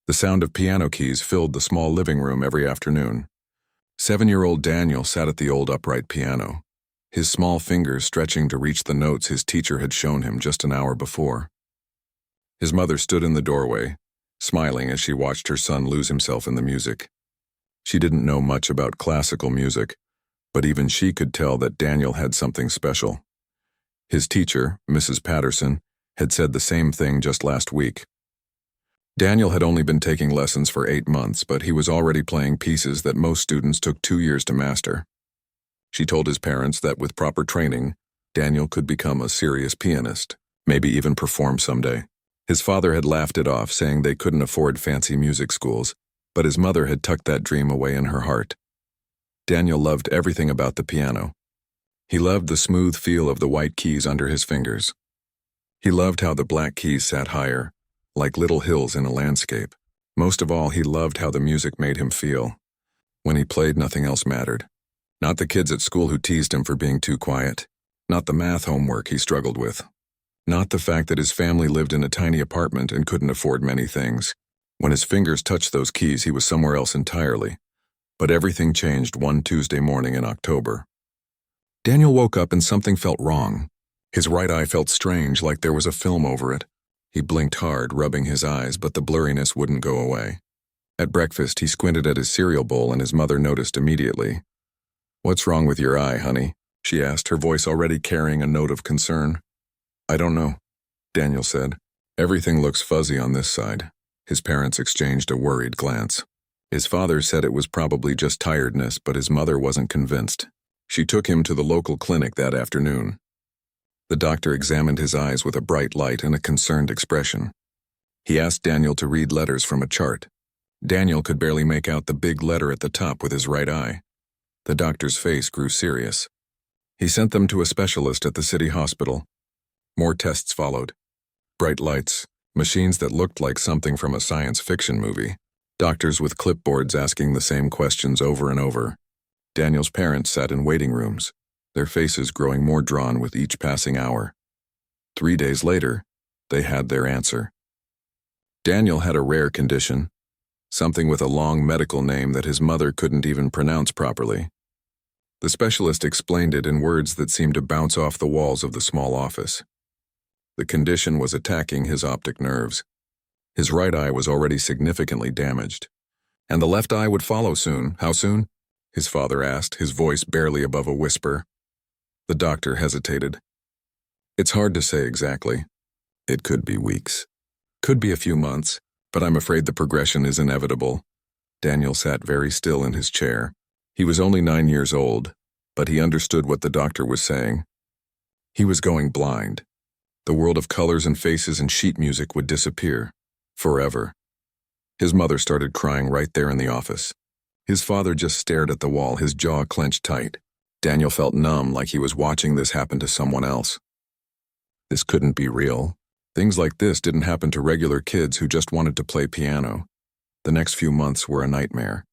The sound of piano keys filled the small living room every afternoon. 7-year-old Daniel sat at the old upright piano, his small fingers stretching to reach the notes his teacher had shown him just an hour before. His mother stood in the doorway, smiling as she watched her son lose himself in the music. She didn't know much about classical music, but even she could tell that Daniel had something special. His teacher, Mrs. Patterson, had said the same thing just last week. Daniel had only been taking lessons for 8 months, but he was already playing pieces that most students took 2 years to master. She told his parents that with proper training, Daniel could become a serious pianist, maybe even perform someday. His father had laughed it off, saying they couldn't afford fancy music schools, but his mother had tucked that dream away in her heart. Daniel loved everything about the piano. He loved the smooth feel of the white keys under his fingers. He loved how the black keys sat higher, like little hills in a landscape. Most of all, he loved how the music made him feel. When he played, nothing else mattered. Not the kids at school who teased him for being too quiet. Not the math homework he struggled with. Not the fact that his family lived in a tiny apartment and couldn't afford many things. When his fingers touched those keys, he was somewhere else entirely. But everything changed one Tuesday morning in October. Daniel woke up and something felt wrong. His right eye felt strange, like there was a film over it. He blinked hard, rubbing his eyes, but the blurriness wouldn't go away. At breakfast, he squinted at his cereal bowl and his mother noticed immediately. "What's wrong with your eye, honey?" she asked, her voice already carrying a note of concern. "I don't know," Daniel said. "Everything looks fuzzy on this side." His parents exchanged a worried glance. His father said it was probably just tiredness, but his mother wasn't convinced. She took him to the local clinic that afternoon. The doctor examined his eyes with a bright light and a concerned expression. He asked Daniel to read letters from a chart. Daniel could barely make out the big letter at the top with his right eye. The doctor's face grew serious. He sent them to a specialist at the city hospital. More tests followed. Bright lights, machines that looked like something from a science fiction movie. Doctors with clipboards asking the same questions over and over. Daniel's parents sat in waiting rooms, their faces growing more drawn with each passing hour. 3 days later, they had their answer. Daniel had a rare condition, something with a long medical name that his mother couldn't even pronounce properly. The specialist explained it in words that seemed to bounce off the walls of the small office. The condition was attacking his optic nerves. His right eye was already significantly damaged. And the left eye would follow soon. How soon? His father asked, his voice barely above a whisper. The doctor hesitated. "It's hard to say exactly. It could be weeks. Could be a few months, but I'm afraid the progression is inevitable." Daniel sat very still in his chair. He was only 9 years old, but he understood what the doctor was saying. He was going blind. The world of colors and faces and sheet music would disappear. Forever. His mother started crying right there in the office. His father just stared at the wall, his jaw clenched tight. Daniel felt numb, like he was watching this happen to someone else. This couldn't be real. Things like this didn't happen to regular kids who just wanted to play piano. The next few months were a nightmare.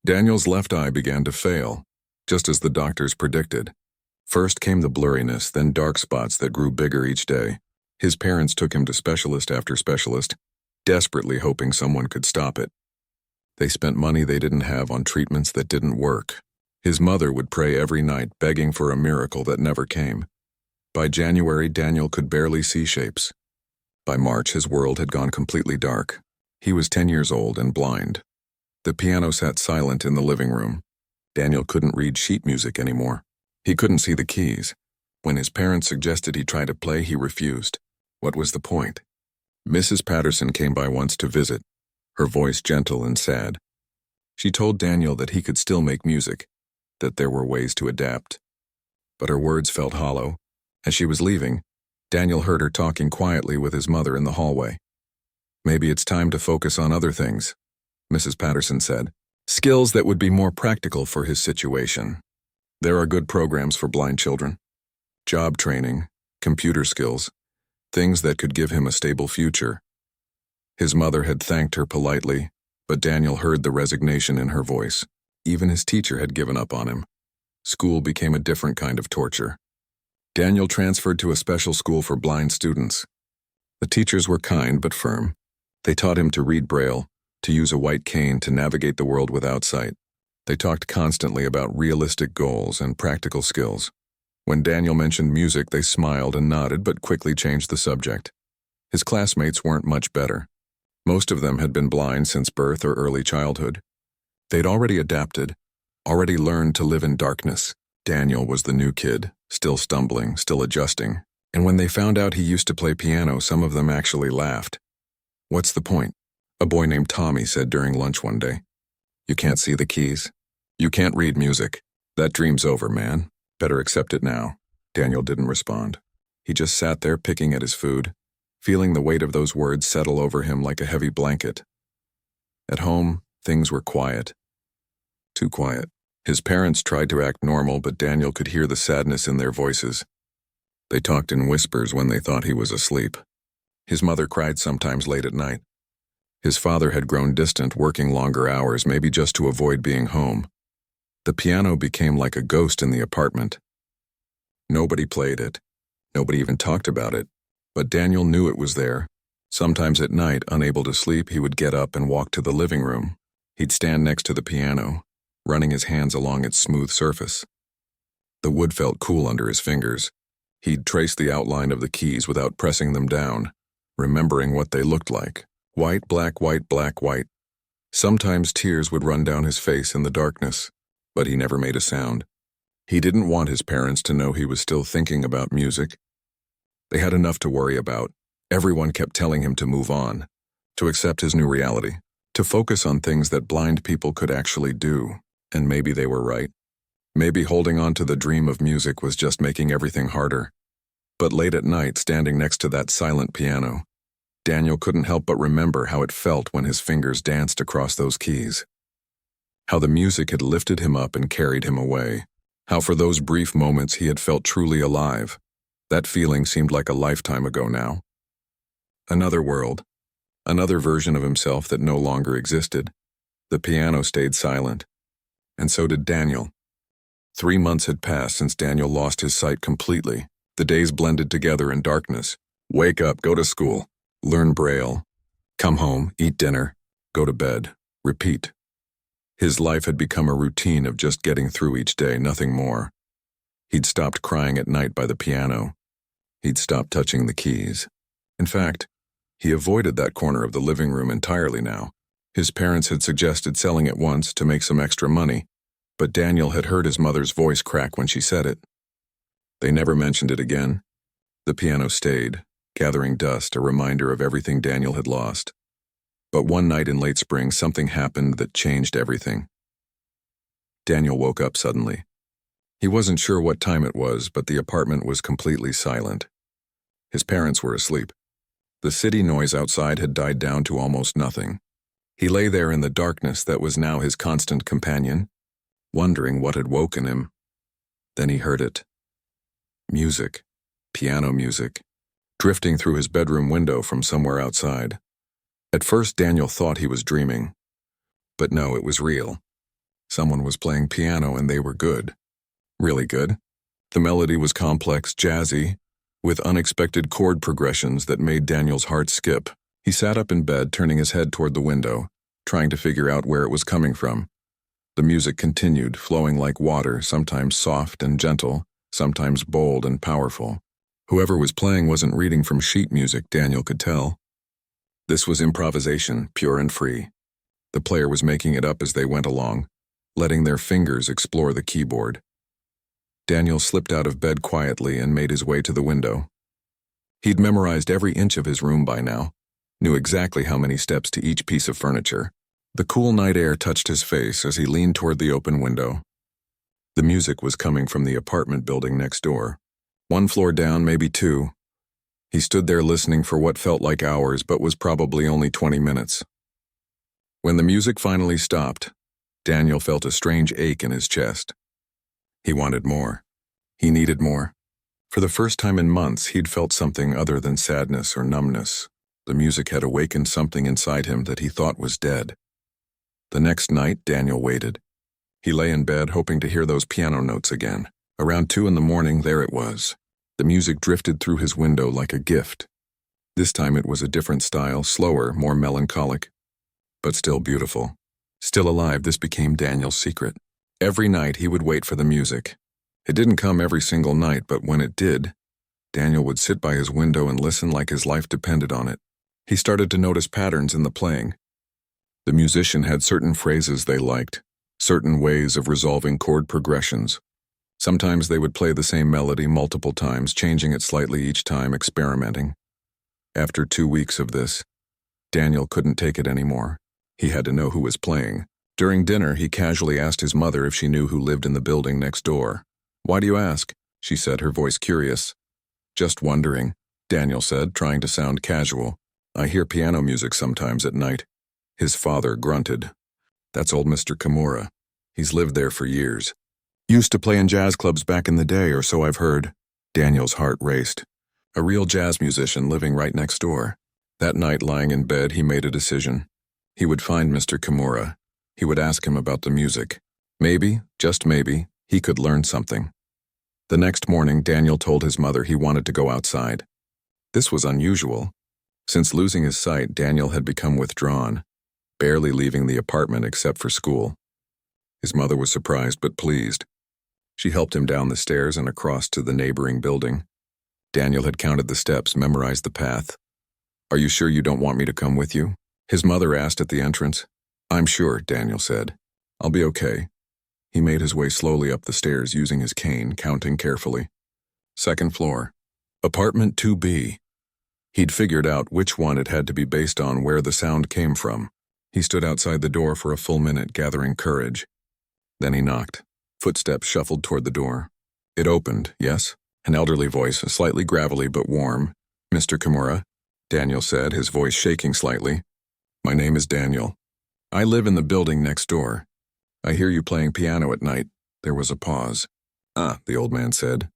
Daniel's left eye began to fail, just as the doctors predicted. First came the blurriness, then dark spots that grew bigger each day. His parents took him to specialist after specialist, desperately hoping someone could stop it. They spent money they didn't have on treatments that didn't work. His mother would pray every night, begging for a miracle that never came. By January, Daniel could barely see shapes. By March, his world had gone completely dark. He was 10 years old and blind. The piano sat silent in the living room. Daniel couldn't read sheet music anymore. He couldn't see the keys. When his parents suggested he try to play, he refused. What was the point? Mrs. Patterson came by once to visit, her voice gentle and sad. She told Daniel that he could still make music, that there were ways to adapt. But her words felt hollow. As she was leaving, Daniel heard her talking quietly with his mother in the hallway. "Maybe it's time to focus on other things," Mrs. Patterson said. "Skills that would be more practical for his situation. There are good programs for blind children. Job training, computer skills, things that could give him a stable future." His mother had thanked her politely, but Daniel heard the resignation in her voice. Even his teacher had given up on him. School became a different kind of torture. Daniel transferred to a special school for blind students. The teachers were kind but firm. They taught him to read Braille, to use a white cane to navigate the world without sight. They talked constantly about realistic goals and practical skills. When Daniel mentioned music, they smiled and nodded but quickly changed the subject. His classmates weren't much better. Most of them had been blind since birth or early childhood. They'd already adapted, already learned to live in darkness. Daniel was the new kid, still stumbling, still adjusting. And when they found out he used to play piano, some of them actually laughed. "What's the point?" a boy named Tommy said during lunch one day. "You can't see the keys. You can't read music. That dream's over, man. Better accept it now." Daniel didn't respond. He just sat there picking at his food, feeling the weight of those words settle over him like a heavy blanket. At home, things were quiet. Too quiet. His parents tried to act normal, but Daniel could hear the sadness in their voices. They talked in whispers when they thought he was asleep. His mother cried sometimes late at night. His father had grown distant, working longer hours, maybe just to avoid being home. The piano became like a ghost in the apartment. Nobody played it. Nobody even talked about it. But Daniel knew it was there. Sometimes at night, unable to sleep, he would get up and walk to the living room. He'd stand next to the piano, running his hands along its smooth surface. The wood felt cool under his fingers. He'd trace the outline of the keys without pressing them down, remembering what they looked like. White, black, white, black, white. Sometimes tears would run down his face in the darkness, but he never made a sound. He didn't want his parents to know he was still thinking about music. They had enough to worry about. Everyone kept telling him to move on, to accept his new reality, to focus on things that blind people could actually do. And maybe they were right. Maybe holding on to the dream of music was just making everything harder. But late at night, standing next to that silent piano, Daniel couldn't help but remember how it felt when his fingers danced across those keys. How the music had lifted him up and carried him away. How for those brief moments he had felt truly alive. That feeling seemed like a lifetime ago now. Another world. Another version of himself that no longer existed. The piano stayed silent. And so did Daniel. 3 months had passed since Daniel lost his sight completely. The days blended together in darkness. Wake up, go to school, learn Braille, come home, eat dinner, go to bed, repeat. His life had become a routine of just getting through each day, nothing more. He'd stopped crying at night by the piano. He'd stopped touching the keys. In fact, he avoided that corner of the living room entirely now. His parents had suggested selling it once to make some extra money, but Daniel had heard his mother's voice crack when she said it. They never mentioned it again. The piano stayed, gathering dust, a reminder of everything Daniel had lost. But one night in late spring, something happened that changed everything. Daniel woke up suddenly. He wasn't sure what time it was, but the apartment was completely silent. His parents were asleep. The city noise outside had died down to almost nothing. He lay there in the darkness that was now his constant companion, wondering what had woken him. Then he heard it. Music, piano music, drifting through his bedroom window from somewhere outside. At first, Daniel thought he was dreaming. But no, it was real. Someone was playing piano and they were good. Really good. The melody was complex, jazzy, with unexpected chord progressions that made Daniel's heart skip. He sat up in bed, turning his head toward the window, trying to figure out where it was coming from. The music continued, flowing like water, sometimes soft and gentle, sometimes bold and powerful. Whoever was playing wasn't reading from sheet music, Daniel could tell. This was improvisation, pure and free. The player was making it up as they went along, letting their fingers explore the keyboard. Daniel slipped out of bed quietly and made his way to the window. He'd memorized every inch of his room by now, knew exactly how many steps to each piece of furniture. The cool night air touched his face as he leaned toward the open window. The music was coming from the apartment building next door. 1 floor down, maybe 2. He stood there listening for what felt like hours, but was probably only 20 minutes. When the music finally stopped, Daniel felt a strange ache in his chest. He wanted more. He needed more. For the first time in months, he'd felt something other than sadness or numbness. The music had awakened something inside him that he thought was dead. The next night, Daniel waited. He lay in bed, hoping to hear those piano notes again. Around 2 in the morning, there it was. The music drifted through his window like a gift. This time it was a different style, slower, more melancholic. but still beautiful. Still alive, this became Daniel's secret. Every night he would wait for the music. It didn't come every single night, but when it did, Daniel would sit by his window and listen like his life depended on it. He started to notice patterns in the playing. The musician had certain phrases they liked, certain ways of resolving chord progressions. Sometimes they would play the same melody multiple times, changing it slightly each time, experimenting. After 2 weeks of this, Daniel couldn't take it anymore. He had to know who was playing. During dinner, he casually asked his mother if she knew who lived in the building next door. "Why do you ask?" she said, her voice curious. "Just wondering," Daniel said, trying to sound casual. "I hear piano music sometimes at night." His father grunted. "That's old Mr. Kimura. He's lived there for years. Used to play in jazz clubs back in the day, or so I've heard." Daniel's heart raced. A real jazz musician living right next door. That night, lying in bed, he made a decision. He would find Mr. Kimura. He would ask him about the music. Maybe, just maybe, he could learn something. The next morning, Daniel told his mother he wanted to go outside. This was unusual. Since losing his sight, Daniel had become withdrawn, barely leaving the apartment except for school. His mother was surprised but pleased. She helped him down the stairs and across to the neighboring building. Daniel had counted the steps, memorized the path. "Are you sure you don't want me to come with you?" his mother asked at the entrance. "I'm sure," Daniel said. "I'll be okay." He made his way slowly up the stairs using his cane, counting carefully. Second floor. Apartment 2B. He'd figured out which one it had to be based on where the sound came from. He stood outside the door for a full minute, gathering courage. Then he knocked. Footsteps shuffled toward the door. It opened, yes? An elderly voice, slightly gravelly but warm. "Mr. Kimura," Daniel said, his voice shaking slightly. "My name is Daniel. I live in the building next door. I hear you playing piano at night." There was a pause. "Ah," the old man said.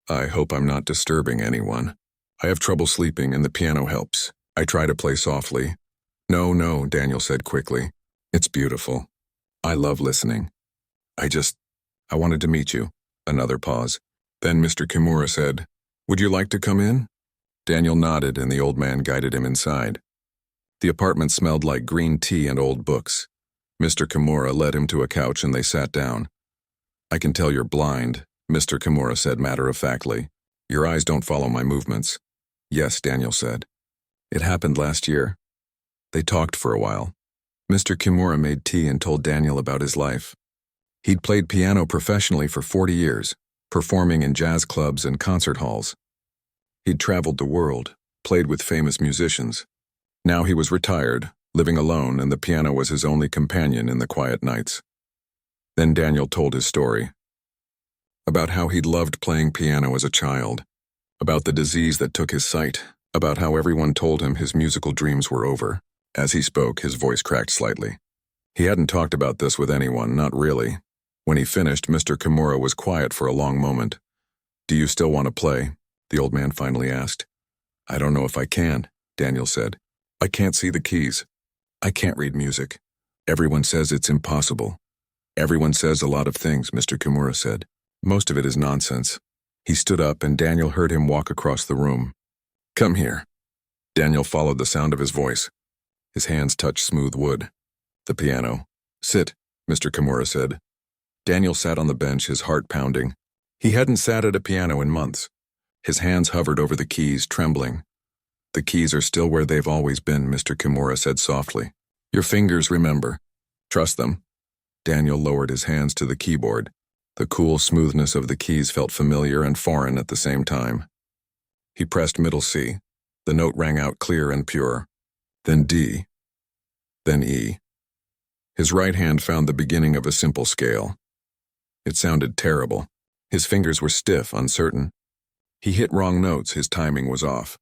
"I hope I'm not disturbing anyone. I have trouble sleeping and the piano helps. I try to play softly." No, Daniel said quickly. "It's beautiful. I love listening. I wanted to meet you." Another pause. Then Mr. Kimura said, "Would you like to come in?" Daniel nodded and the old man guided him inside. The apartment smelled like green tea and old books. Mr. Kimura led him to a couch and they sat down. "I can tell you're blind," Mr. Kimura said matter-of-factly. "Your eyes don't follow my movements." "Yes," Daniel said. "It happened last year." They talked for a while. Mr. Kimura made tea and told Daniel about his life. He'd played piano professionally for 40 years, performing in jazz clubs and concert halls. He'd traveled the world, played with famous musicians. Now he was retired, living alone, and the piano was his only companion in the quiet nights. Then Daniel told his story. About how he'd loved playing piano as a child, about the disease that took his sight, about how everyone told him his musical dreams were over. As he spoke, his voice cracked slightly. He hadn't talked about this with anyone, not really. When he finished, Mr. Kimura was quiet for a long moment. "Do you still want to play?" the old man finally asked. "I don't know if I can," Daniel said. "I can't see the keys. I can't read music. Everyone says it's impossible." "Everyone says a lot of things," Mr. Kimura said. "Most of it is nonsense." He stood up and Daniel heard him walk across the room. "Come here." Daniel followed the sound of his voice. His hands touched smooth wood. The piano. "Sit," Mr. Kimura said. Daniel sat on the bench, his heart pounding. He hadn't sat at a piano in months. His hands hovered over the keys, trembling. "The keys are still where they've always been," Mr. Kimura said softly. "Your fingers remember. Trust them." Daniel lowered his hands to the keyboard. The cool smoothness of the keys felt familiar and foreign at the same time. He pressed middle C. The note rang out clear and pure. Then D. Then E. His right hand found the beginning of a simple scale. It sounded terrible. His fingers were stiff, uncertain. He hit wrong notes, his timing was off.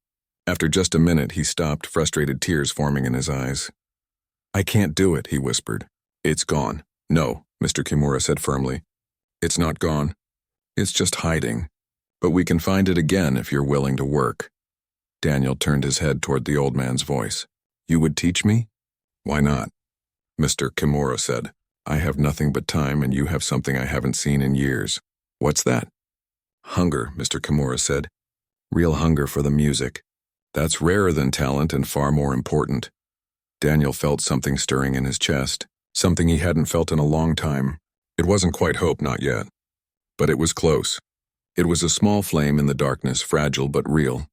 After just a minute, he stopped, frustrated tears forming in his eyes. "I can't do it," he whispered. "It's gone." "No," Mr. Kimura said firmly. "It's not gone. It's just hiding. But we can find it again if you're willing to work." Daniel turned his head toward the old man's voice. "You would teach me?" "Why not?" Mr. Kimura said. "I have nothing but time and you have something I haven't seen in years." "What's that?" "Hunger," Mr. Kimura said. "Real hunger for the music. That's rarer than talent and far more important. Daniel felt something stirring in his chest, something he hadn't felt in a long time. It wasn't quite hope, not yet. But it was close. It was a small flame in the darkness, fragile but real.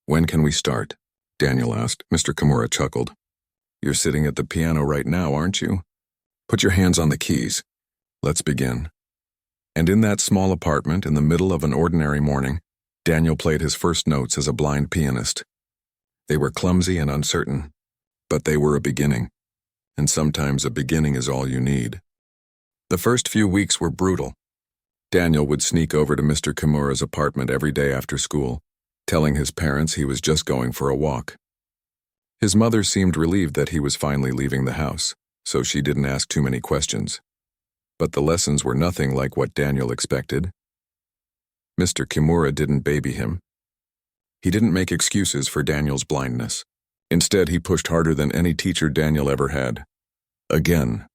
"When can we start?" Daniel asked. Mr. Kimura chuckled. "You're sitting at the piano right now, aren't you? Put your hands on the keys. Let's begin." And in that small apartment, in the middle of an ordinary morning, Daniel played his first notes as a blind pianist. They were clumsy and uncertain, but they were a beginning. And sometimes a beginning is all you need. The first few weeks were brutal. Daniel would sneak over to Mr. Kimura's apartment every day after school, telling his parents he was just going for a walk. His mother seemed relieved that he was finally leaving the house, so she didn't ask too many questions. But the lessons were nothing like what Daniel expected. Mr. Kimura didn't baby him. He didn't make excuses for Daniel's blindness. Instead, he pushed harder than any teacher Daniel ever had. "Again,"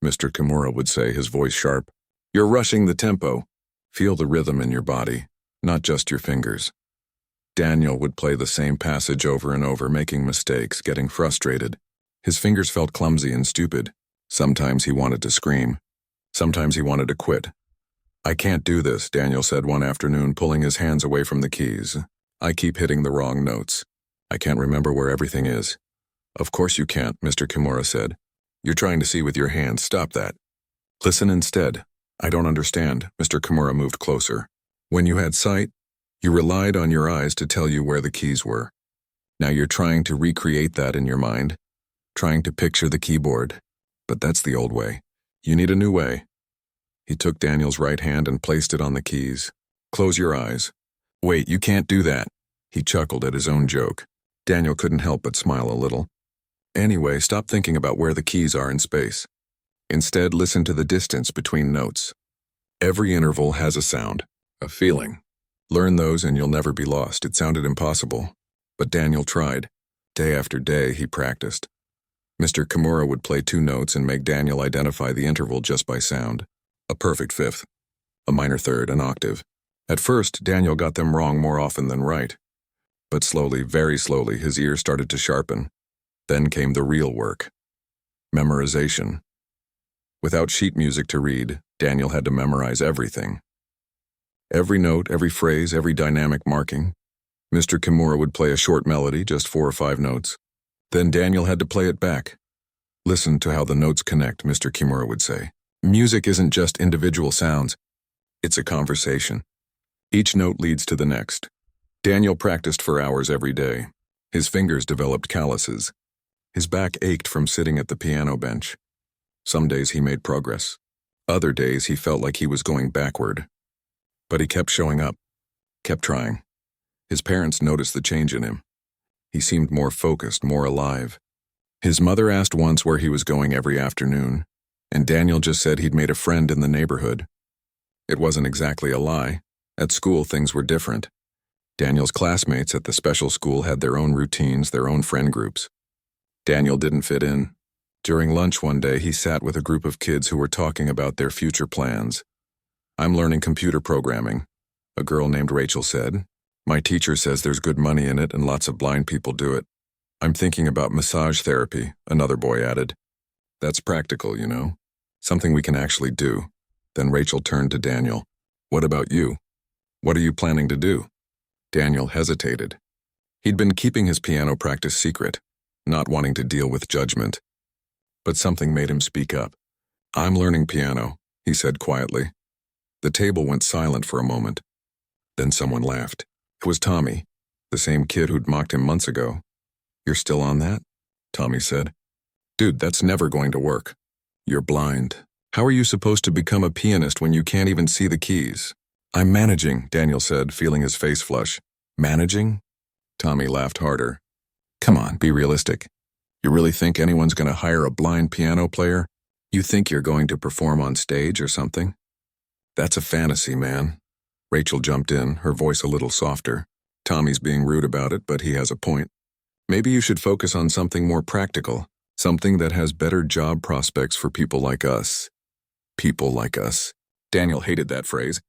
Mr. Kimura would say, his voice sharp. "You're rushing the tempo. Feel the rhythm in your body, not just your fingers." Daniel would play the same passage over and over, making mistakes, getting frustrated. His fingers felt clumsy and stupid. Sometimes he wanted to scream. Sometimes he wanted to quit. "I can't do this," Daniel said one afternoon, pulling his hands away from the keys. "I keep hitting the wrong notes. I can't remember where everything is." "Of course you can't," Mr. Kimura said. "You're trying to see with your hands. Stop that. Listen instead." "I don't understand." Mr. Kimura moved closer. "When you had sight, you relied on your eyes to tell you where the keys were. Now you're trying to recreate that in your mind, trying to picture the keyboard. But that's the old way. You need a new way." He took Daniel's right hand and placed it on the keys. "Close your eyes." "Wait, you can't do that." He chuckled at his own joke. Daniel couldn't help but smile a little. "Anyway, stop thinking about where the keys are in space. Instead, listen to the distance between notes. Every interval has a sound, a feeling. Learn those and you'll never be lost." It sounded impossible, but Daniel tried. Day after day, he practiced. Mr. Kimura would play 2 notes and make Daniel identify the interval just by sound. A perfect fifth, a minor third, an octave. At first, Daniel got them wrong more often than right. But slowly, very slowly, his ears started to sharpen. Then came the real work. Memorization. Without sheet music to read, Daniel had to memorize everything. Every note, every phrase, every dynamic marking. Mr. Kimura would play a short melody, just 4 or 5 notes. Then Daniel had to play it back. "Listen to how the notes connect," Mr. Kimura would say. "Music isn't just individual sounds. It's a conversation. Each note leads to the next." Daniel practiced for hours every day. His fingers developed calluses. His back ached from sitting at the piano bench. Some days he made progress. Other days he felt like he was going backward. But he kept showing up, kept trying. His parents noticed the change in him. He seemed more focused, more alive. His mother asked once where he was going every afternoon, and Daniel just said he'd made a friend in the neighborhood. It wasn't exactly a lie. At school, things were different. Daniel's classmates at the special school had their own routines, their own friend groups. Daniel didn't fit in. During lunch one day, he sat with a group of kids who were talking about their future plans. "I'm learning computer programming," a girl named Rachel said. "My teacher says there's good money in it and lots of blind people do it." "I'm thinking about massage therapy," another boy added. "That's practical, you know. Something we can actually do." Then Rachel turned to Daniel. "What about you? What are you planning to do?" Daniel hesitated. He'd been keeping his piano practice secret, not wanting to deal with judgment. But something made him speak up. "I'm learning piano," he said quietly. The table went silent for a moment. Then someone laughed. It was Tommy, the same kid who'd mocked him months ago. "You're still on that?" Tommy said. "Dude, that's never going to work. You're blind. How are you supposed to become a pianist when you can't even see the keys?" "I'm managing," Daniel said, feeling his face flush. "Managing?" Tommy laughed harder. "Come on, be realistic. You really think anyone's going to hire a blind piano player? You think you're going to perform on stage or something? That's a fantasy, man." Rachel jumped in, her voice a little softer. "Tommy's being rude about it, but he has a point. Maybe you should focus on something more practical, something that has better job prospects for people like us." People like us. Daniel hated that phrase.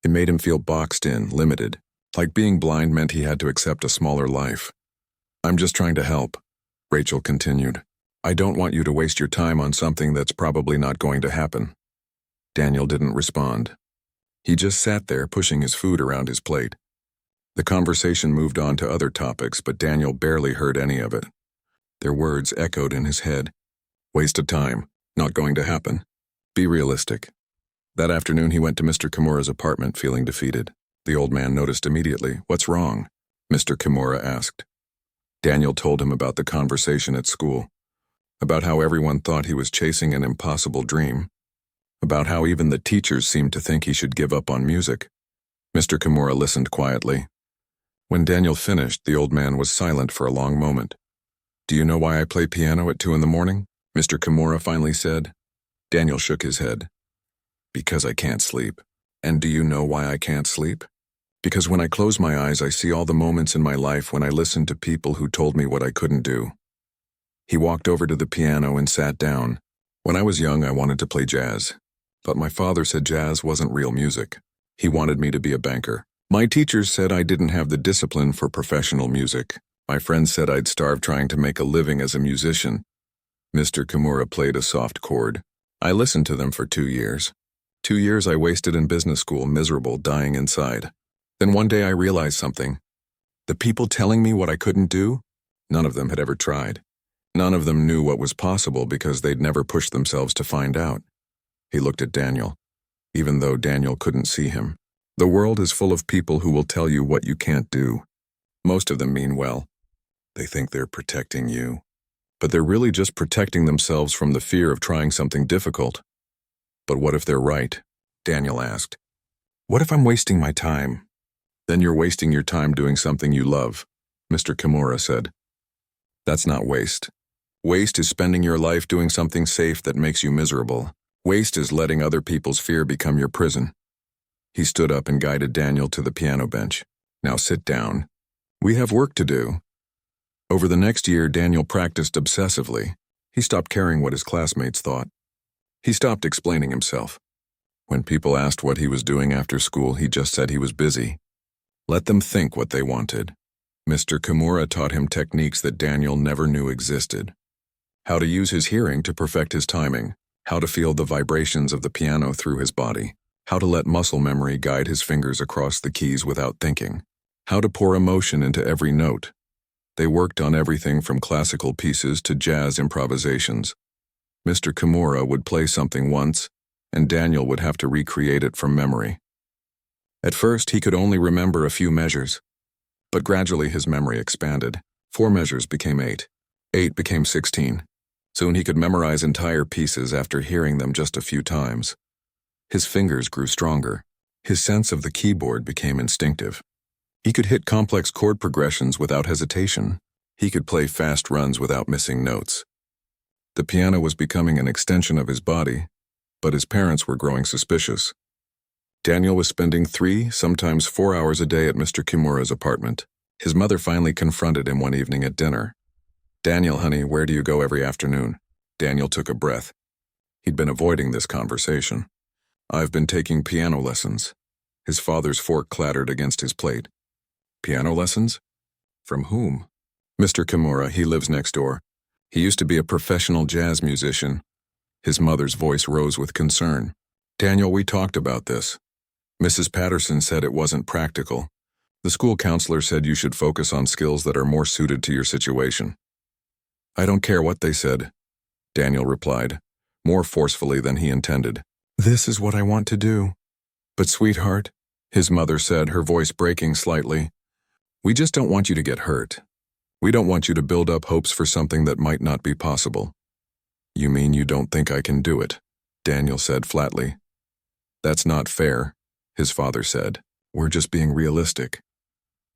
It made him feel boxed in, limited, like being blind meant he had to accept a smaller life. "I'm just trying to help," Rachel continued. I don't want you to waste your time on something that's probably not going to happen. Daniel didn't respond. He just sat there pushing his food around his plate. The conversation moved on to other topics, but Daniel barely heard any of it. Their words echoed in his head. Waste of time. Not going to happen. Be realistic. That afternoon he went to Mr. Kimura's apartment feeling defeated. The old man noticed immediately. What's wrong? Mr. Kimura asked. Daniel told him about the conversation at school, about how everyone thought he was chasing an impossible dream, about how even the teachers seemed to think he should give up on music. Mr. Kimura listened quietly. When Daniel finished, the old man was silent for a long moment. Do you know why I play piano at 2 in the morning? Mr. Kimura finally said. Daniel shook his head. Because I can't sleep. And do you know why I can't sleep? Because when I close my eyes, I see all the moments in my life when I listened to people who told me what I couldn't do. He walked over to the piano and sat down. When I was young, I wanted to play jazz. But my father said jazz wasn't real music. He wanted me to be a banker. My teachers said I didn't have the discipline for professional music. My friends said I'd starve trying to make a living as a musician. Mr. Kimura played a soft chord. I listened to them for 2 years. 2 years I wasted in business school, miserable, dying inside. Then one day I realized something. The people telling me what I couldn't do, none of them had ever tried. None of them knew what was possible because they'd never pushed themselves to find out. He looked at Daniel, even though Daniel couldn't see him. The world is full of people who will tell you what you can't do. Most of them mean well. They think they're protecting you. But they're really just protecting themselves from the fear of trying something difficult. But what if they're right? Daniel asked. What if I'm wasting my time? Then you're wasting your time doing something you love, Mr. Kimura said. That's not waste. Waste is spending your life doing something safe that makes you miserable. Waste is letting other people's fear become your prison. He stood up and guided Daniel to the piano bench. Now sit down. We have work to do. Over the next year, Daniel practiced obsessively. He stopped caring what his classmates thought. He stopped explaining himself. When people asked what he was doing after school, he just said he was busy. Let them think what they wanted. Mr. Kimura taught him techniques that Daniel never knew existed. How to use his hearing to perfect his timing. How to feel the vibrations of the piano through his body. How to let muscle memory guide his fingers across the keys without thinking. How to pour emotion into every note. They worked on everything from classical pieces to jazz improvisations. Mr. Kimura would play something once, and Daniel would have to recreate it from memory. At first, he could only remember a few measures, but gradually his memory expanded. 4 measures became 8. 8 became 16. Soon he could memorize entire pieces after hearing them just a few times. His fingers grew stronger. His sense of the keyboard became instinctive. He could hit complex chord progressions without hesitation. He could play fast runs without missing notes. The piano was becoming an extension of his body, but his parents were growing suspicious. Daniel was spending 3, sometimes 4 hours a day at Mr. Kimura's apartment. His mother finally confronted him one evening at dinner. Daniel, honey, where do you go every afternoon? Daniel took a breath. He'd been avoiding this conversation. I've been taking piano lessons. His father's fork clattered against his plate. Piano lessons? From whom? Mr. Kimura, he lives next door. He used to be a professional jazz musician. His mother's voice rose with concern. Daniel, we talked about this. Mrs. Patterson said it wasn't practical. The school counselor said you should focus on skills that are more suited to your situation. I don't care what they said, Daniel replied, more forcefully than he intended. This is what I want to do. But sweetheart, his mother said, her voice breaking slightly, we just don't want you to get hurt. We don't want you to build up hopes for something that might not be possible. You mean you don't think I can do it? Daniel said flatly. That's not fair, his father said. We're just being realistic.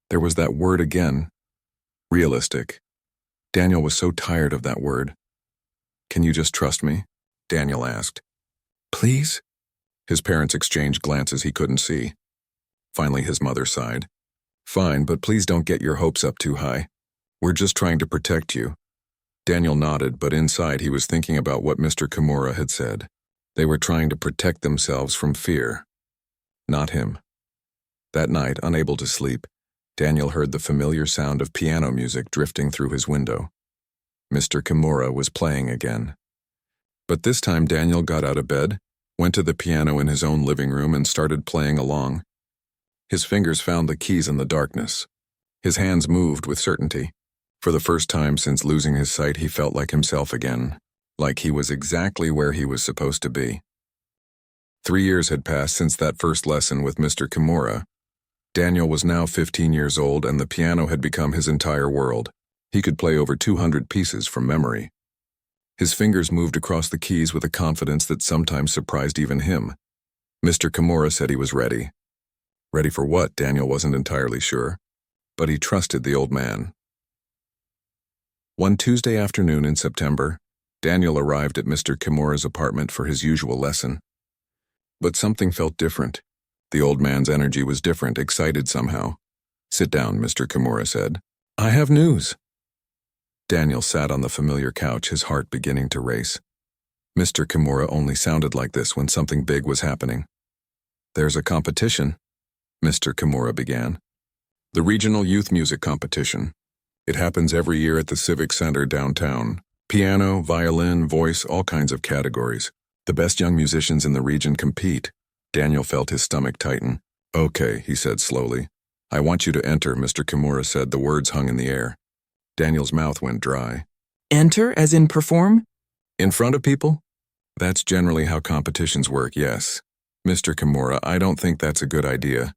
There was that word again. Realistic. Daniel was so tired of that word. Can you just trust me? Daniel asked. Please? His parents exchanged glances he couldn't see. Finally, his mother sighed. Fine, but please don't get your hopes up too high. We're just trying to protect you. Daniel nodded, but inside he was thinking about what Mr. Kimura had said. They were trying to protect themselves from fear. Not him. That night, unable to sleep, Daniel heard the familiar sound of piano music drifting through his window. Mr. Kimura was playing again. But this time Daniel got out of bed, went to the piano in his own living room and started playing along. His fingers found the keys in the darkness. His hands moved with certainty. For the first time since losing his sight, he felt like himself again, like he was exactly where he was supposed to be. 3 years had passed since that first lesson with Mr. Kimura. Daniel was now 15 years old and the piano had become his entire world. He could play over 200 pieces from memory. His fingers moved across the keys with a confidence that sometimes surprised even him. Mr. Kimura said he was ready. Ready for what? Daniel wasn't entirely sure, but he trusted the old man. One Tuesday afternoon in September, Daniel arrived at Mr. Kimura's apartment for his usual lesson. But something felt different. The old man's energy was different, excited somehow. "Sit down," Mr. Kimura said. "I have news." Daniel sat on the familiar couch, his heart beginning to race. Mr. Kimura only sounded like this when something big was happening. "There's a competition," Mr. Kimura began. "The Regional Youth Music Competition. It happens every year at the Civic Center downtown. Piano, violin, voice, all kinds of categories. The best young musicians in the region compete." Daniel felt his stomach tighten. "Okay," he said slowly. "I want you to enter," Mr. Kimura said. The words hung in the air. Daniel's mouth went dry. "Enter, as in perform?" "In front of people?" "That's generally how competitions work, yes." "Mr. Kimura, I don't think that's a good idea.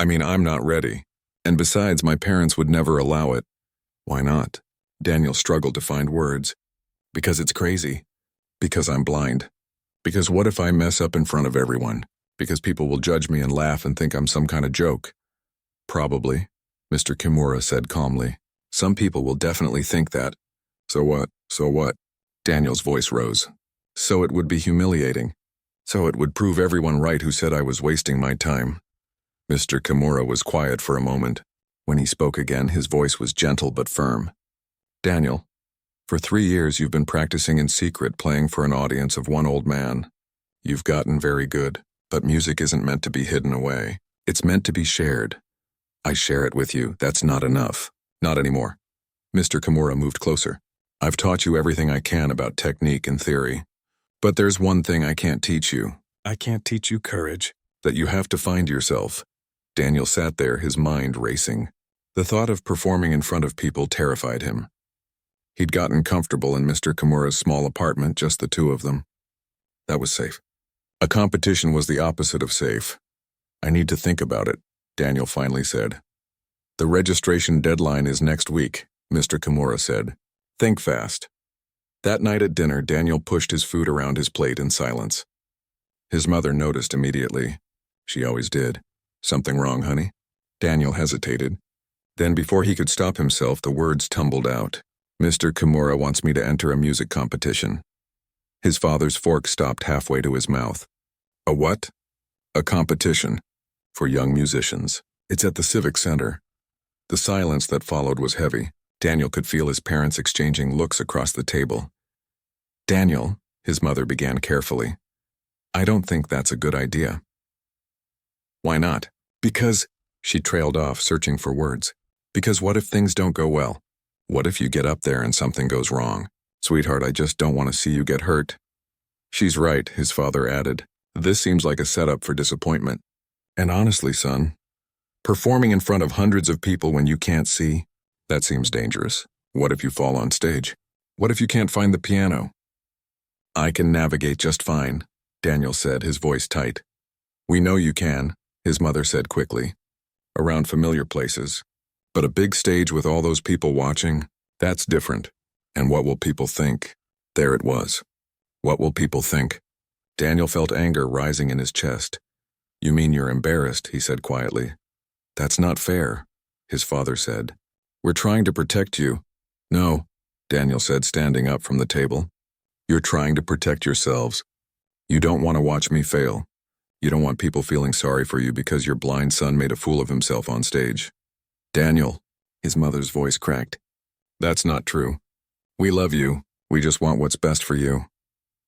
I mean, I'm not ready. And besides, my parents would never allow it." "Why not?" Daniel struggled to find words. "Because it's crazy. Because I'm blind. Because what if I mess up in front of everyone? Because people will judge me and laugh and think I'm some kind of joke." "Probably," Mr. Kimura said calmly. "Some people will definitely think that." "So what? So what?" Daniel's voice rose. "So it would be humiliating. So it would prove everyone right who said I was wasting my time." Mr. Kimura was quiet for a moment. When he spoke again, his voice was gentle but firm. "Daniel, for 3 years you've been practicing in secret, playing for an audience of one old man. You've gotten very good, but music isn't meant to be hidden away. It's meant to be shared. I share it with you. That's not enough. Not anymore." Mr. Kimura moved closer. "I've taught you everything I can about technique and theory. But there's one thing I can't teach you. I can't teach you courage. That you have to find yourself." Daniel sat there, his mind racing. The thought of performing in front of people terrified him. He'd gotten comfortable in Mr. Kimura's small apartment, just the two of them. That was safe. A competition was the opposite of safe. "I need to think about it," Daniel finally said. "The registration deadline is next week," Mr. Kimura said. "Think fast." That night at dinner, Daniel pushed his food around his plate in silence. His mother noticed immediately. She always did. "Something wrong, honey?" Daniel hesitated. Then, before he could stop himself, the words tumbled out. "Mr. Kimura wants me to enter a music competition." His father's fork stopped halfway to his mouth. "A what?" "A competition. For young musicians. It's at the Civic Center." The silence that followed was heavy. Daniel could feel his parents exchanging looks across the table. "Daniel," his mother began carefully, "I don't think that's a good idea." "Why not?" "Because," she trailed off, searching for words. "Because what if things don't go well? What if you get up there and something goes wrong? Sweetheart, I just don't want to see you get hurt." "She's right," his father added. "This seems like a setup for disappointment. And honestly, son, performing in front of hundreds of people when you can't see, that seems dangerous. What if you fall on stage? What if you can't find the piano?" "I can navigate just fine," Daniel said, his voice tight. "We know you can," his mother said quickly. "Around familiar places. But a big stage with all those people watching, that's different. And what will people think?" There it was. What will people think? Daniel felt anger rising in his chest. "You mean you're embarrassed," he said quietly. "That's not fair," his father said. "We're trying to protect you." "No," Daniel said, standing up from the table. "You're trying to protect yourselves. You don't want to watch me fail. You don't want people feeling sorry for you because your blind son made a fool of himself on stage." "Daniel," his mother's voice cracked. "That's not true. We love you. We just want what's best for you."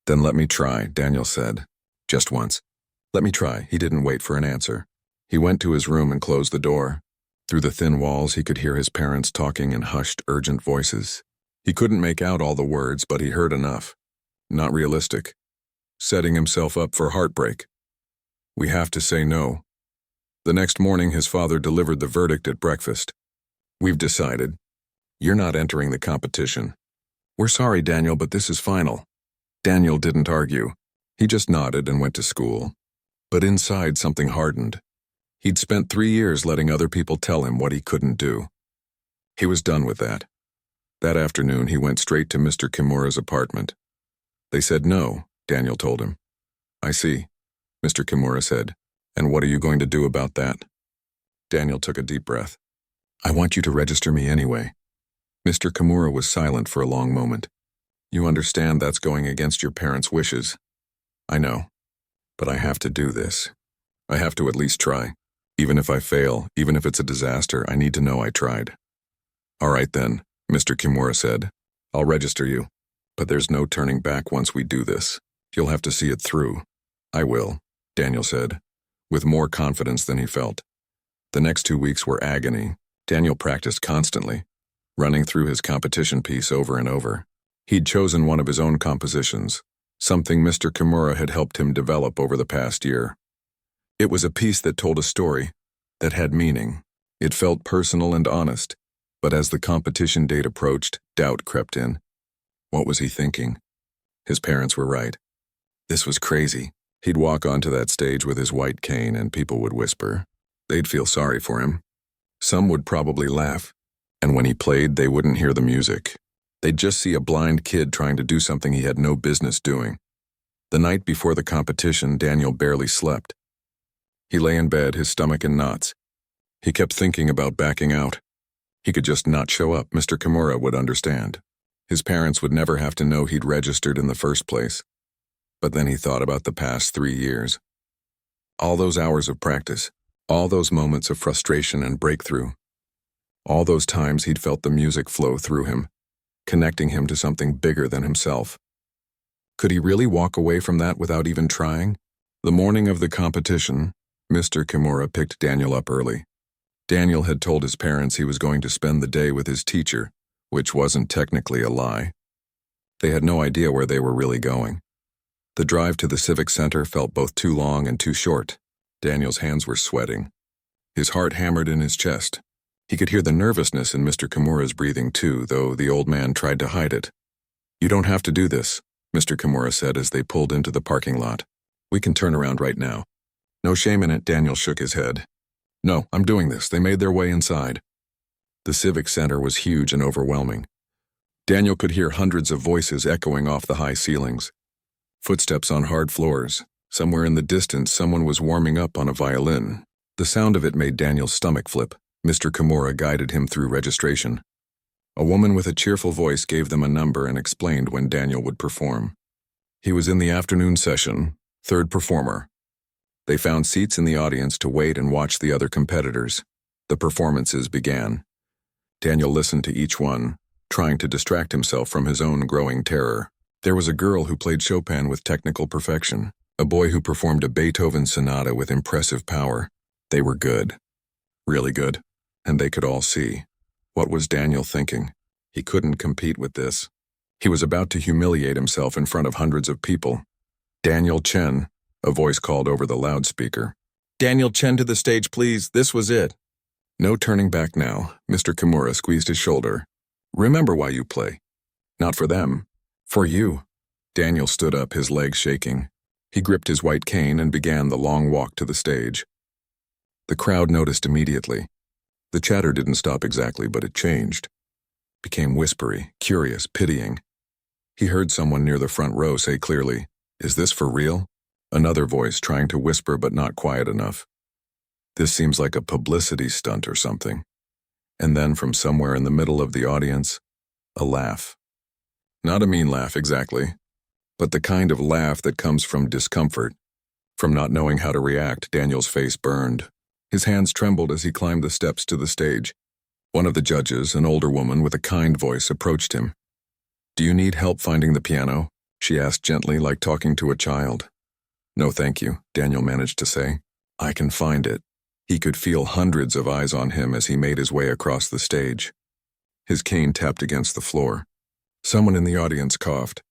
"Then let me try," Daniel said. "Just once. Let me try." He didn't wait for an answer. He went to his room and closed the door. Through the thin walls, he could hear his parents talking in hushed, urgent voices. He couldn't make out all the words, but he heard enough. Not realistic. Setting himself up for heartbreak. We have to say no. The next morning, his father delivered the verdict at breakfast. We've decided. You're not entering the competition. We're sorry, Daniel, but this is final. Daniel didn't argue. He just nodded and went to school. But inside, something hardened. He'd spent 3 years letting other people tell him what he couldn't do. He was done with that. That afternoon, he went straight to Mr. Kimura's apartment. They said no, Daniel told him. I see, Mr. Kimura said. And what are you going to do about that? Daniel took a deep breath. I want you to register me anyway. Mr. Kimura was silent for a long moment. You understand that's going against your parents' wishes. I know. But I have to do this. I have to at least try. Even if I fail, even if it's a disaster, I need to know I tried. All right then, Mr. Kimura said. I'll register you. But there's no turning back once we do this. You'll have to see it through. I will, Daniel said, with more confidence than he felt. The next 2 weeks were agony. Daniel practiced constantly, running through his competition piece over and over. He'd chosen one of his own compositions, something Mr. Kimura had helped him develop over the past year. It was a piece that told a story, that had meaning. It felt personal and honest, but as the competition date approached, doubt crept in. What was he thinking? His parents were right. This was crazy. He'd walk onto that stage with his white cane and people would whisper. They'd feel sorry for him. Some would probably laugh, and when he played, they wouldn't hear the music. They'd just see a blind kid trying to do something he had no business doing. The night before the competition, Daniel barely slept. He lay in bed, his stomach in knots. He kept thinking about backing out. He could just not show up. Mr. Kimura would understand. His parents would never have to know he'd registered in the first place. But then he thought about the past 3 years. All those hours of practice, all those moments of frustration and breakthrough. All those times he'd felt the music flow through him, connecting him to something bigger than himself. Could he really walk away from that without even trying? The morning of the competition, Mr. Kimura picked Daniel up early. Daniel had told his parents he was going to spend the day with his teacher, which wasn't technically a lie. They had no idea where they were really going. The drive to the Civic Center felt both too long and too short. Daniel's hands were sweating. His heart hammered in his chest. He could hear the nervousness in Mr. Kimura's breathing too, though the old man tried to hide it. You don't have to do this, Mr. Kimura said as they pulled into the parking lot. We can turn around right now. No shame in it, Daniel shook his head. No, I'm doing this. They made their way inside. The Civic Center was huge and overwhelming. Daniel could hear hundreds of voices echoing off the high ceilings. Footsteps on hard floors. Somewhere in the distance, someone was warming up on a violin. The sound of it made Daniel's stomach flip. Mr. Kimura guided him through registration. A woman with a cheerful voice gave them a number and explained when Daniel would perform. He was in the afternoon session, third performer. They found seats in the audience to wait and watch the other competitors. The performances began. Daniel listened to each one, trying to distract himself from his own growing terror. There was a girl who played Chopin with technical perfection, a boy who performed a Beethoven sonata with impressive power. They were good. Really good. And they could all see. What was Daniel thinking? He couldn't compete with this. He was about to humiliate himself in front of hundreds of people. Daniel Chen, a voice called over the loudspeaker. Daniel Chen to the stage, please. This was it. No turning back now. Mr. Kimura squeezed his shoulder. Remember why you play. Not for them. For you. Daniel stood up, his legs shaking. He gripped his white cane and began the long walk to the stage. The crowd noticed immediately. The chatter didn't stop exactly, but it changed. Became whispery, curious, pitying. He heard someone near the front row say clearly, "Is this for real?" Another voice trying to whisper but not quiet enough. "This seems like a publicity stunt or something." And then from somewhere in the middle of the audience, a laugh. Not a mean laugh exactly, but the kind of laugh that comes from discomfort. From not knowing how to react, Daniel's face burned. His hands trembled as he climbed the steps to the stage. One of the judges, an older woman with a kind voice, approached him. "Do you need help finding the piano?" she asked gently, like talking to a child. "No, thank you," Daniel managed to say. "I can find it." He could feel hundreds of eyes on him as he made his way across the stage. His cane tapped against the floor. Someone in the audience coughed.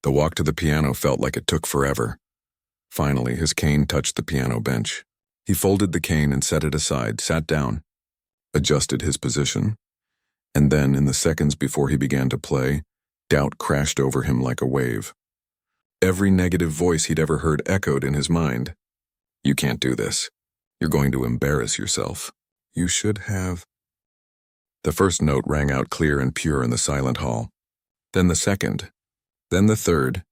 The walk to the piano felt like it took forever. Finally, his cane touched the piano bench. He folded the cane and set it aside, sat down, adjusted his position, and then, in the seconds before he began to play, doubt crashed over him like a wave. Every negative voice he'd ever heard echoed in his mind. You can't do this. You're going to embarrass yourself. You should have. The first note rang out clear and pure in the silent hall. Then the second. Then the third.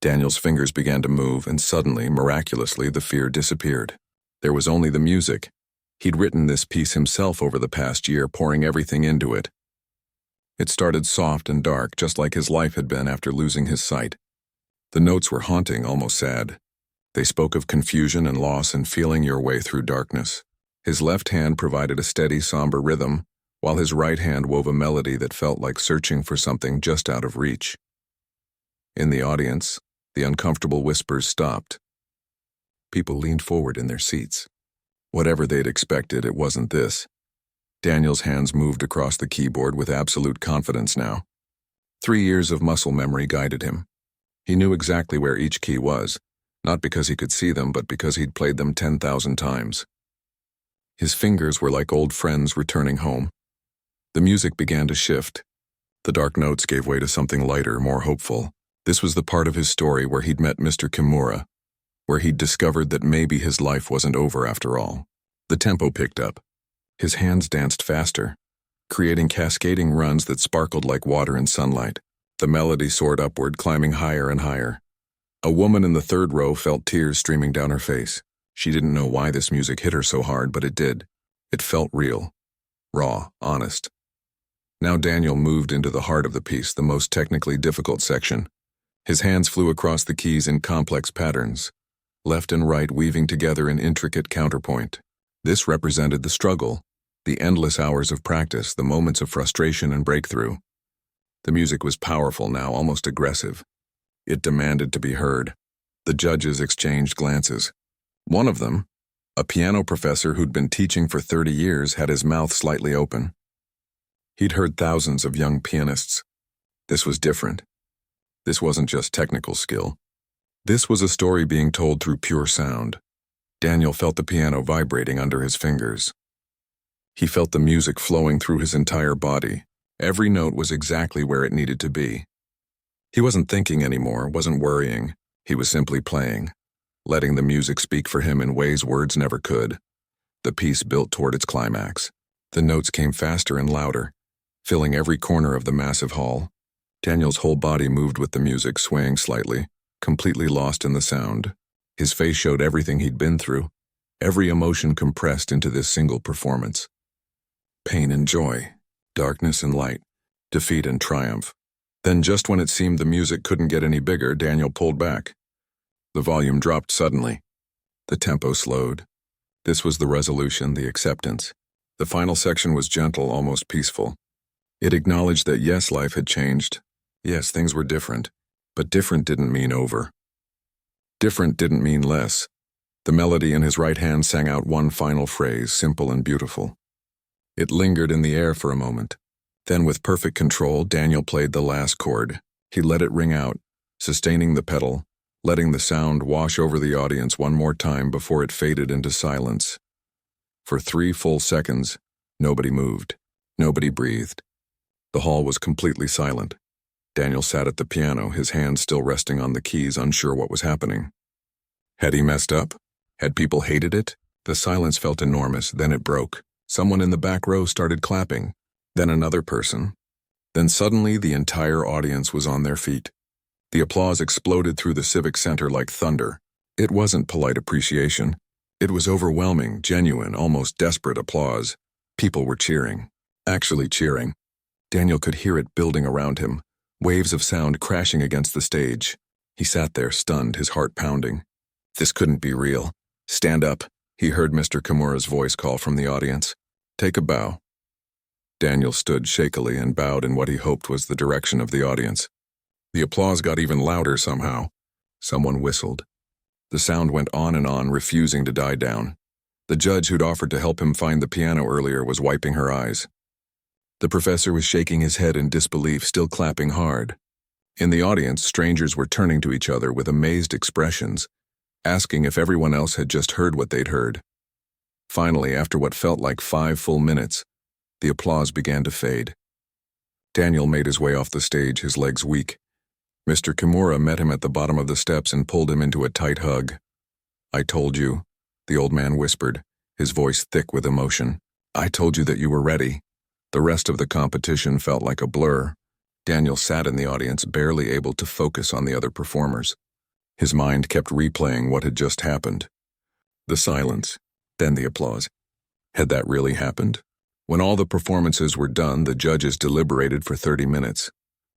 Daniel's fingers began to move, and suddenly, miraculously, the fear disappeared. There was only the music. He'd written this piece himself over the past year, pouring everything into it. It started soft and dark, just like his life had been after losing his sight. The notes were haunting, almost sad. They spoke of confusion and loss and feeling your way through darkness. His left hand provided a steady, somber rhythm, while his right hand wove a melody that felt like searching for something just out of reach. In the audience, the uncomfortable whispers stopped. People leaned forward in their seats. Whatever they'd expected, it wasn't this. Daniel's hands moved across the keyboard with absolute confidence now. 3 years of muscle memory guided him. He knew exactly where each key was, not because he could see them, but because he'd played them 10,000 times. His fingers were like old friends returning home. The music began to shift. The dark notes gave way to something lighter, more hopeful. This was the part of his story where he'd met Mr. Kimura, where he'd discovered that maybe his life wasn't over after all. The tempo picked up. His hands danced faster, creating cascading runs that sparkled like water in sunlight. The melody soared upward, climbing higher and higher. A woman in the third row felt tears streaming down her face. She didn't know why this music hit her so hard, but it did. It felt real, raw, honest. Now Daniel moved into the heart of the piece, the most technically difficult section. His hands flew across the keys in complex patterns, left and right weaving together in intricate counterpoint. This represented the struggle, the endless hours of practice, the moments of frustration and breakthrough. The music was powerful now, almost aggressive. It demanded to be heard. The judges exchanged glances. One of them, a piano professor who'd been teaching for 30 years, had his mouth slightly open. He'd heard thousands of young pianists. This was different. This wasn't just technical skill. This was a story being told through pure sound. Daniel felt the piano vibrating under his fingers. He felt the music flowing through his entire body. Every note was exactly where it needed to be. He wasn't thinking anymore, wasn't worrying. He was simply playing, letting the music speak for him in ways words never could. The piece built toward its climax. The notes came faster and louder, filling every corner of the massive hall. Daniel's whole body moved with the music, swaying slightly, completely lost in the sound. His face showed everything he'd been through, every emotion compressed into this single performance. Pain and joy, darkness and light, defeat and triumph. Then just when it seemed the music couldn't get any bigger, Daniel pulled back. The volume dropped suddenly. The tempo slowed. This was the resolution, the acceptance. The final section was gentle, almost peaceful. It acknowledged that yes, life had changed. Yes, things were different. But different didn't mean over. Different didn't mean less. The melody in his right hand sang out one final phrase, simple and beautiful. It lingered in the air for a moment. Then with perfect control, Daniel played the last chord. He let it ring out, sustaining the pedal, letting the sound wash over the audience one more time before it faded into silence. For 3 full seconds, nobody moved. Nobody breathed. The hall was completely silent. Daniel sat at the piano, his hands still resting on the keys, unsure what was happening. Had he messed up? Had people hated it? The silence felt enormous, then it broke. Someone in the back row started clapping, then another person. Then suddenly the entire audience was on their feet. The applause exploded through the civic center like thunder. It wasn't polite appreciation. It was overwhelming, genuine, almost desperate applause. People were cheering. Actually cheering. Daniel could hear it building around him, waves of sound crashing against the stage. He sat there, stunned, his heart pounding. This couldn't be real. Stand up, he heard Mr. Kimura's voice call from the audience. Take a bow. Daniel stood shakily and bowed in what he hoped was the direction of the audience. The applause got even louder somehow. Someone whistled. The sound went on and on, refusing to die down. The judge who'd offered to help him find the piano earlier was wiping her eyes. The professor was shaking his head in disbelief, still clapping hard. In the audience, strangers were turning to each other with amazed expressions, asking if everyone else had just heard what they'd heard. Finally, after what felt like 5 full minutes, the applause began to fade. Daniel made his way off the stage, his legs weak. Mr. Kimura met him at the bottom of the steps and pulled him into a tight hug. "I told you," the old man whispered, his voice thick with emotion. "I told you that you were ready." The rest of the competition felt like a blur. Daniel sat in the audience, barely able to focus on the other performers. His mind kept replaying what had just happened. The silence, then the applause. Had that really happened? When all the performances were done, the judges deliberated for 30 minutes.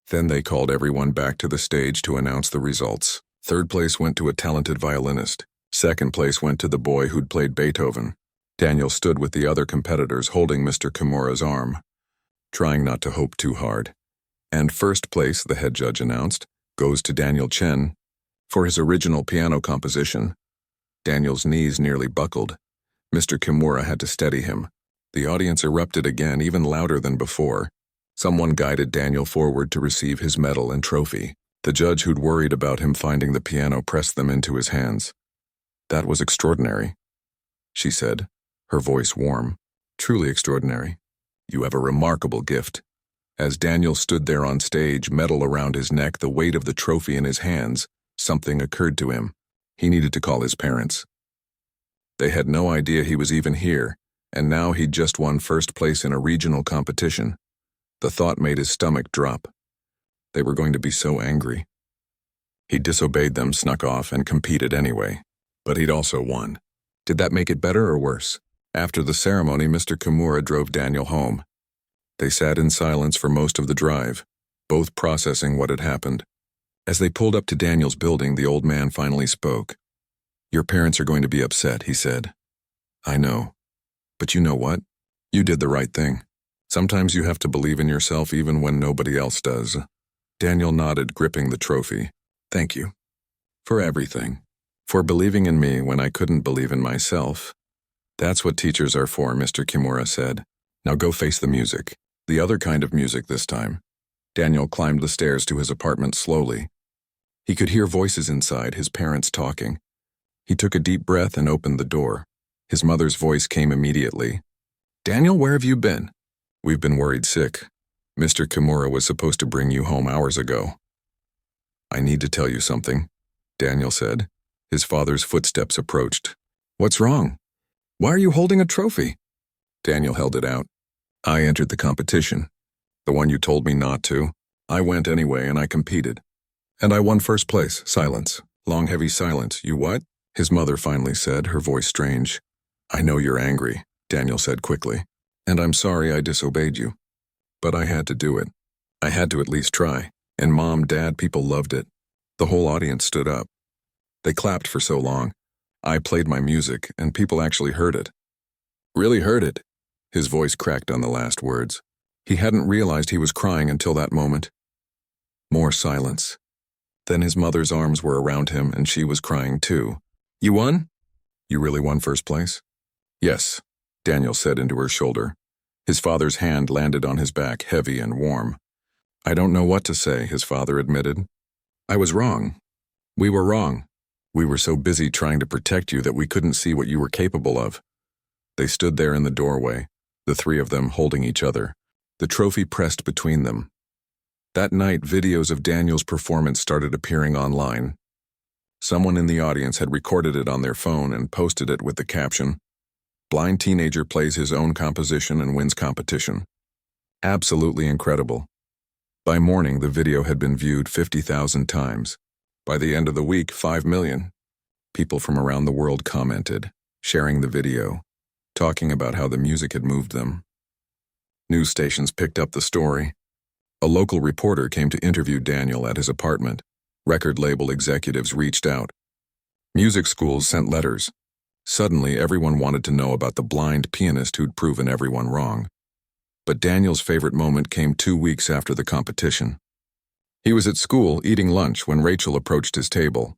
Then they called everyone back to the stage to announce the results. Third place went to a talented violinist. Second place went to the boy who'd played Beethoven. Daniel stood with the other competitors holding Mr. Kimura's arm, trying not to hope too hard. And first place, the head judge announced, goes to Daniel Chen for his original piano composition. Daniel's knees nearly buckled. Mr. Kimura had to steady him. The audience erupted again, even louder than before. Someone guided Daniel forward to receive his medal and trophy. The judge who'd worried about him finding the piano pressed them into his hands. "That was extraordinary," she said, her voice warm. "Truly extraordinary. You have a remarkable gift." As Daniel stood there on stage, medal around his neck, the weight of the trophy in his hands, something occurred to him. He needed to call his parents. They had no idea he was even here, and now he'd just won first place in a regional competition. The thought made his stomach drop. They were going to be so angry. He disobeyed them, snuck off, and competed anyway. But he'd also won. Did that make it better or worse? After the ceremony, Mr. Kimura drove Daniel home. They sat in silence for most of the drive, both processing what had happened. As they pulled up to Daniel's building, the old man finally spoke. "Your parents are going to be upset," he said. "I know. But you know what? You did the right thing. Sometimes you have to believe in yourself even when nobody else does." Daniel nodded, gripping the trophy. "Thank you. For everything. For believing in me when I couldn't believe in myself." "That's what teachers are for," Mr. Kimura said. "Now go face the music. The other kind of music this time." Daniel climbed the stairs to his apartment slowly. He could hear voices inside, his parents talking. He took a deep breath and opened the door. His mother's voice came immediately. "Daniel, where have you been?" "We've been worried sick. Mr. Kimura was supposed to bring you home hours ago." "I need to tell you something," Daniel said. His father's footsteps approached. "What's wrong? Why are you holding a trophy?" Daniel held it out. "I entered the competition. The one you told me not to. I went anyway and I competed. And I won first place." Silence. Long, heavy silence. "You what?" his mother finally said, her voice strange. "I know you're angry," Daniel said quickly. "And I'm sorry I disobeyed you. But I had to do it. I had to at least try. And Mom, Dad, people loved it." The whole audience stood up. They clapped for so long. I played my music, and people actually heard it. "Really heard it?" His voice cracked on the last words. He hadn't realized he was crying until that moment. More silence. Then his mother's arms were around him, and she was crying too. "You won? You really won first place?" "Yes," Daniel said into her shoulder. His father's hand landed on his back, heavy and warm. "I don't know what to say," his father admitted. "I was wrong. We were wrong. We were so busy trying to protect you that we couldn't see what you were capable of." They stood there in the doorway, the three of them holding each other, the trophy pressed between them. That night, videos of Daniel's performance started appearing online. Someone in the audience had recorded it on their phone and posted it with the caption, "Blind teenager plays his own composition and wins competition." Absolutely incredible. By morning, the video had been viewed 50,000 times. By the end of the week, 5 million. People from around the world commented, sharing the video, talking about how the music had moved them. News stations picked up the story. A local reporter came to interview Daniel at his apartment. Record label executives reached out. Music schools sent letters. Suddenly, everyone wanted to know about the blind pianist who'd proven everyone wrong. But Daniel's favorite moment came 2 weeks after the competition. He was at school eating lunch when Rachel approached his table,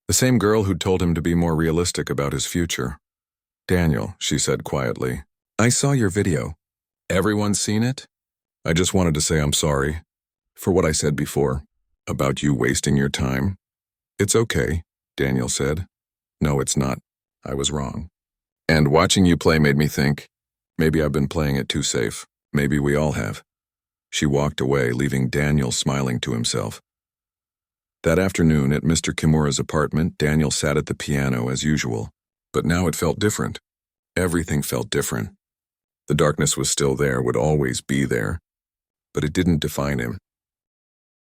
the same girl who'd told him to be more realistic about his future. "Daniel," she said quietly, "I saw your video. Everyone's seen it?" I just wanted to say I'm sorry for what I said before about you wasting your time. It's okay, Daniel said. No, it's not. I was wrong. And watching you play made me think, maybe I've been playing it too safe. Maybe we all have. She walked away, leaving Daniel smiling to himself. That afternoon at Mr. Kimura's apartment, Daniel sat at the piano as usual, but now it felt different. Everything felt different. The darkness was still there, would always be there, but it didn't define him.